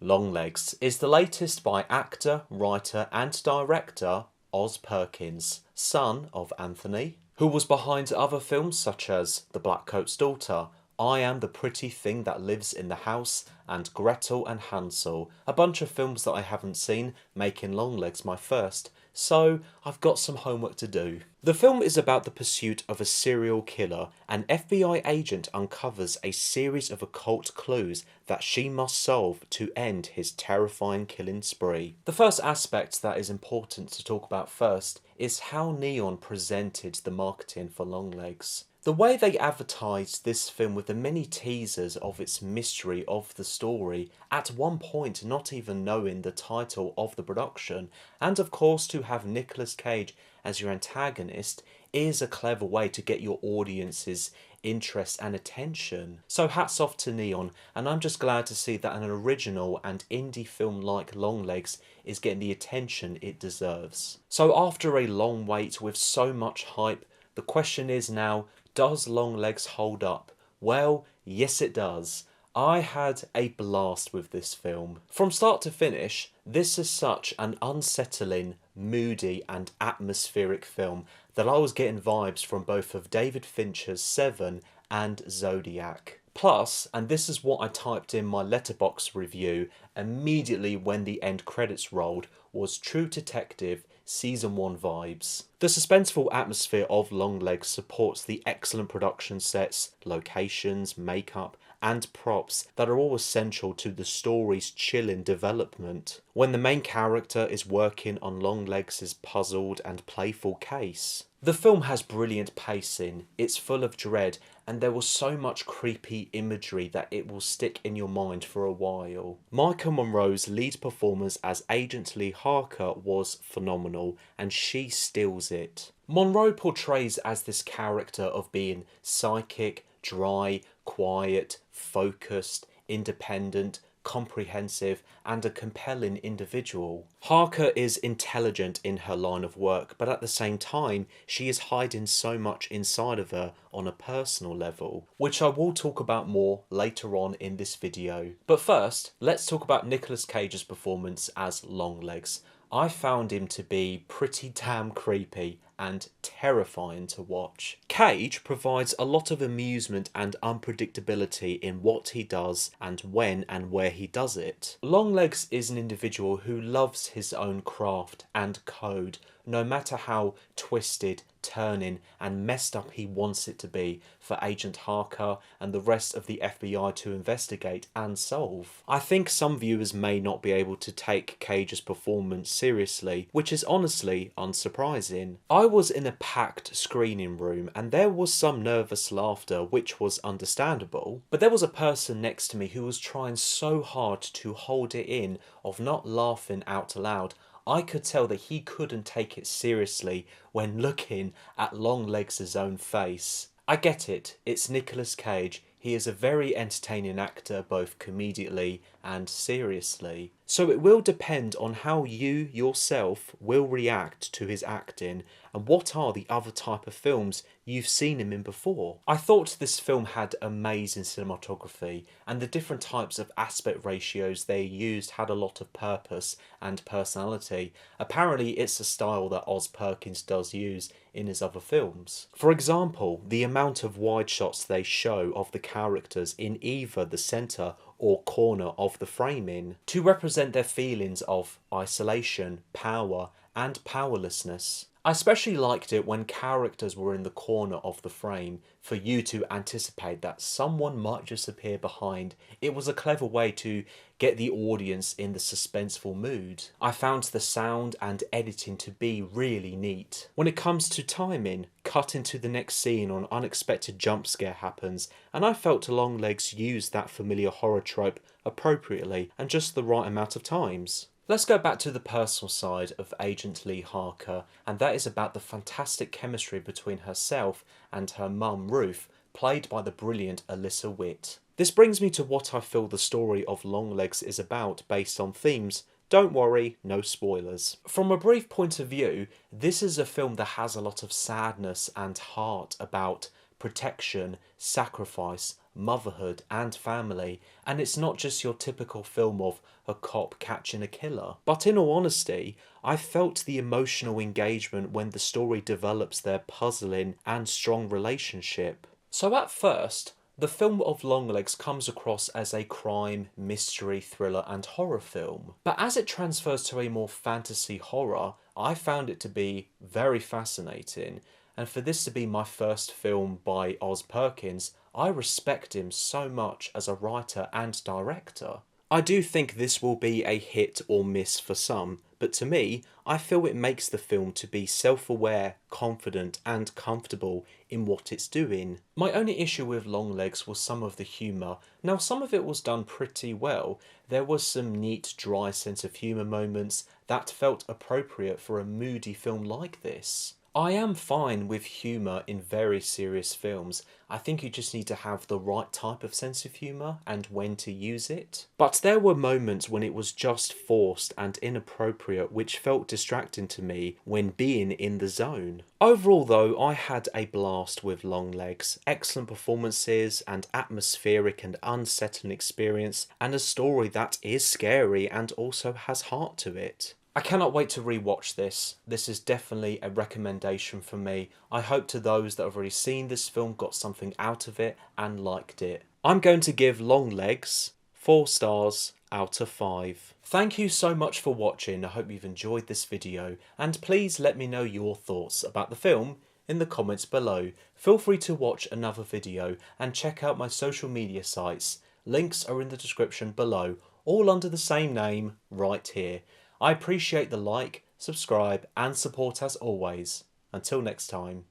Longlegs is the latest by actor, writer and director Oz Perkins, son of Anthony, who was behind other films such as The Blackcoat's Daughter, I Am the Pretty Thing That Lives in the House, and Gretel and Hansel, a bunch of films that I haven't seen, making Longlegs my first, so I've got some homework to do. The film is about the pursuit of a serial killer. An FBI agent uncovers a series of occult clues that she must solve to end his terrifying killing spree. The first aspect that is important to talk about first is how Neon presented the marketing for Longlegs. The way they advertised this film with the many teasers of its mystery of the story, at one point not even knowing the title of the production, and of course to have Nicolas Cage as your antagonist is a clever way to get your audience's interest and attention. So hats off to Neon, and I'm just glad to see that an original and indie film like Longlegs is getting the attention it deserves. So after a long wait with so much hype, the question is now, does Longlegs hold up? Well, yes it does. I had a blast with this film. From start to finish, this is such an unsettling, moody and atmospheric film that I was getting vibes from both of David Fincher's Seven and Zodiac. Plus, and this is what I typed in my Letterboxd review immediately when the end credits rolled, was True Detective Season 1 vibes. The suspenseful atmosphere of Longlegs supports the excellent production sets, locations, makeup, and props that are all essential to the story's chilling development. When the main character is working on Longlegs' puzzled and playful case. The film has brilliant pacing, it's full of dread, and there was so much creepy imagery that it will stick in your mind for a while. Micah Monroe's lead performance as Agent Lee Harker was phenomenal, and she steals it. Monroe portrays as this character of being psychic, dry, quiet, focused, independent, comprehensive, and a compelling individual. Harker is intelligent in her line of work, but at the same time, she is hiding so much inside of her on a personal level, which I will talk about more later on in this video. But first, let's talk about Nicolas Cage's performance as Longlegs. I found him to be pretty damn creepy and terrifying to watch. Cage provides a lot of amusement and unpredictability in what he does and when and where he does it. Longlegs is an individual who loves his own craft and code, no matter how twisted, turning and messed up he wants it to be for Agent Harker and the rest of the FBI to investigate and solve. I think some viewers may not be able to take Cage's performance seriously, which is honestly unsurprising. I was in a packed screening room and there was some nervous laughter, which was understandable, but there was a person next to me who was trying so hard to hold it in of not laughing out loud. I could tell that he couldn't take it seriously when looking at Longlegs' own face. I get it, it's Nicolas Cage. He is a very entertaining actor both comedically and seriously. So it will depend on how you yourself will react to his acting and what are the other type of films you've seen him in before. I thought this film had amazing cinematography and the different types of aspect ratios they used had a lot of purpose and personality. Apparently it's a style that Oz Perkins does use in his other films. For example, the amount of wide shots they show of the characters in either the centre or corner of the framing to represent their feelings of isolation, power and powerlessness. I especially liked it when characters were in the corner of the frame for you to anticipate that someone might just appear behind. It was a clever way to get the audience in the suspenseful mood. I found the sound and editing to be really neat. When it comes to timing, cut into the next scene or an unexpected jump scare happens, and I felt Longlegs used that familiar horror trope appropriately and just the right amount of times. Let's go back to the personal side of Agent Lee Harker, and that is about the fantastic chemistry between herself and her mum Ruth, played by the brilliant Alyssa Witt. This brings me to what I feel the story of Longlegs is about based on themes. Don't worry, no spoilers. From a brief point of view, this is a film that has a lot of sadness and heart about protection, sacrifice, motherhood and family, and it's not just your typical film of a cop catching a killer. But in all honesty, I felt the emotional engagement when the story develops their puzzling and strong relationship. So at first, the film of Longlegs comes across as a crime, mystery, thriller and horror film. But as it transfers to a more fantasy horror, I found it to be very fascinating. And for this to be my first film by Oz Perkins, I respect him so much as a writer and director. I do think this will be a hit or miss for some, but to me, I feel it makes the film to be self-aware, confident and comfortable in what it's doing. My only issue with Longlegs was some of the humour. Now some of it was done pretty well. There was some neat dry sense of humour moments that felt appropriate for a moody film like this. I am fine with humour in very serious films. I think you just need to have the right type of sense of humour and when to use it. But there were moments when it was just forced and inappropriate which felt distracting to me when being in the zone. Overall though, I had a blast with Longlegs. Excellent performances, and atmospheric and unsettling experience, and a story that is scary and also has heart to it. I cannot wait to rewatch this. This is definitely a recommendation for me. I hope to those that have already seen this film got something out of it and liked it. I'm going to give Longlegs 4 stars out of 5. Thank you so much for watching. I hope you've enjoyed this video, and please let me know your thoughts about the film in the comments below. Feel free to watch another video and check out my social media sites. Links are in the description below, all under the same name right here. I appreciate the like, subscribe and support as always. Until next time.